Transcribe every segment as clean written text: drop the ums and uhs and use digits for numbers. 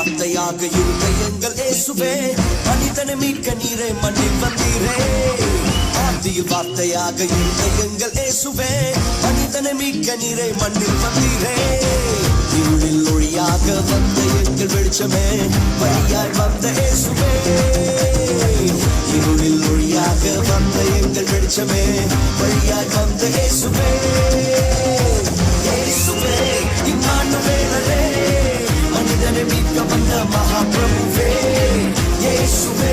வார்த்தையாக இருந்த எங்கள் இயேசுவே மனிதனை மீட்க நீரை மண்ணில் வந்தீரே. ஆதியில் வார்த்தையாக இருந்த எங்கள் இயேசுவே மனிதனை மீட்க நீரை மண்ணில் வந்தீரே. இருளில் ஒளியாக வந்த எங்கள் வெளிச்சமே வழியாய் வந்த இயேசுவே. இருளில் ஒளியாக வந்த எங்கள் வெளிச்சமே வழியாய் வந்த இயேசுவே. இயேசுவே இம்மானுவேலரே மனிதனை மீட்க வந்த மகாபிரபுவே. இயேசுவே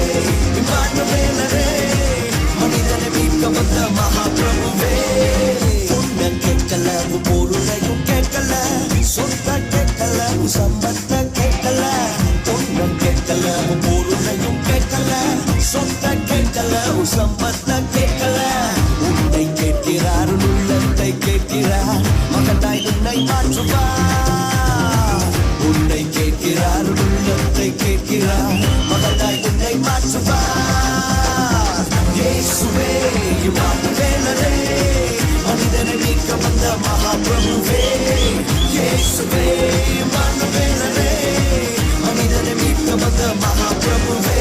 இம்மானுவேலரே மனிதனை மீட்க வந்த மகாபிரபுவே. உன்னை கேட்கல பொருளையும் கேட்கல, சொந்த கேட்கல சம்பத்த கேட்கல. உன்னை கேட்கல பொருளையும் கேட்கல, சொந்த கேட்கல சம்பத்த கேட்கல. உன்னை கேட்கிறார் உள்ளத்தை கேட்கிறார் மகனாய் உன்னை மாற்றுவார். உன்னை கேட்கிறார் உள்ளத்தை கேட்கிறார் மகனாய் உன்னை மாற்றுவார். இயேசுவே இம்மானுவேலரே மனிதனை மீட்க வந்த மகாபிரபுவே. இயேசுவே இம்மானுவேலரே மனிதனை மீட்க வந்த மகாபிரபுவே.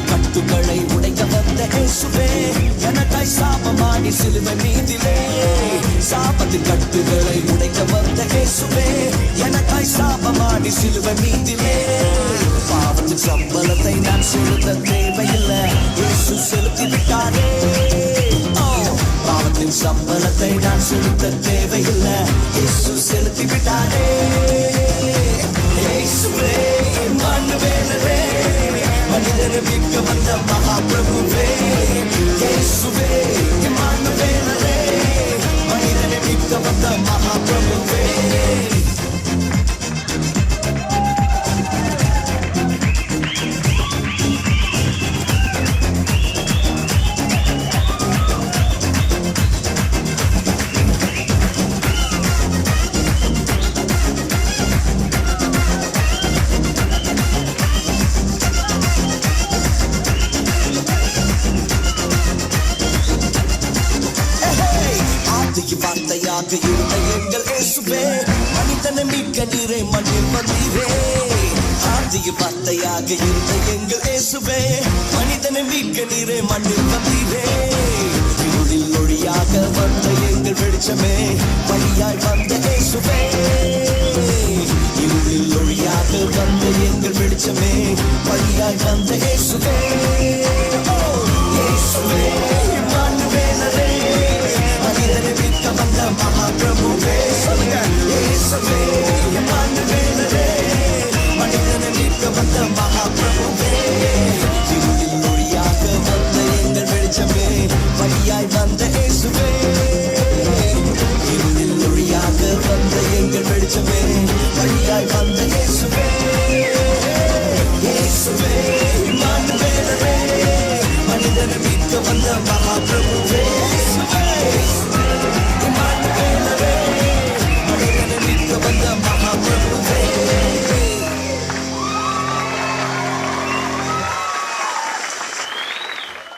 கட்டுகளை உடைக்க வந்த இயேசுவே எனக்காய் சாபமானி சிலுவை மீதிலே. சாபத்தின் கட்டுகளை உடைக்க வந்த இயேசுவே எனக்காய் சாபமானி சிலுவை மீதிலே. பாவத்தின் சம்பளத்தை நான் செலுத்த தேவையில்லை, இயேசு செலுத்தி விட்டாரே. பாவத்தின் சம்பளத்தை நான் செலுத்த தேவையில்லை, இயேசு செலுத்தி விட்டாரே. இயேசுவே இம்மானுவேலரே மனிதனை மீட்க வந்த மகாபிரபுவே. இயேசுவே இம்மானுவேலரே மனிதனை மீட்க வந்த மகாபிரபுவே. வார்த்தையாக இருந்த எங்கள் இயேசுவே மனிதனை மீட்க நீரை மண்ணில் வந்தீரே. ஆதியில் வார்த்தையாக இருந்த எங்கள் இயேசுவே மனிதனை மீட்க நீரை மண்ணில் வந்தீரே. இருளில் ஒளியாக வந்த எங்கள் வெளிச்சமே வழியாய் வந்த இயேசுவே. இருளில் ஒளியாக வந்த எங்கள் வெளிச்சமே வழியாய் வந்த இயேசுவே. இயேசுவே இம்மானுவேலரே மனிதனை மீட்க வந்த மகாபிரபுவே. இயேசுவே இம்மானுவேலரே மனிதனை மீட்க வந்த மகாபிரபுவே. இருளில் ஒளியாக வந்த எங்கள் வெளிச்சமே வழியாய் வந்த இயேசுவே. இருளில் ஒளியாக வந்த எங்கள் வெளிச்சமே வழியாய் வந்த இயேசுவே. இயேசுவே இம்மானுவேலரே மனிதனை மீட்க வந்த மகாபிரபுவே.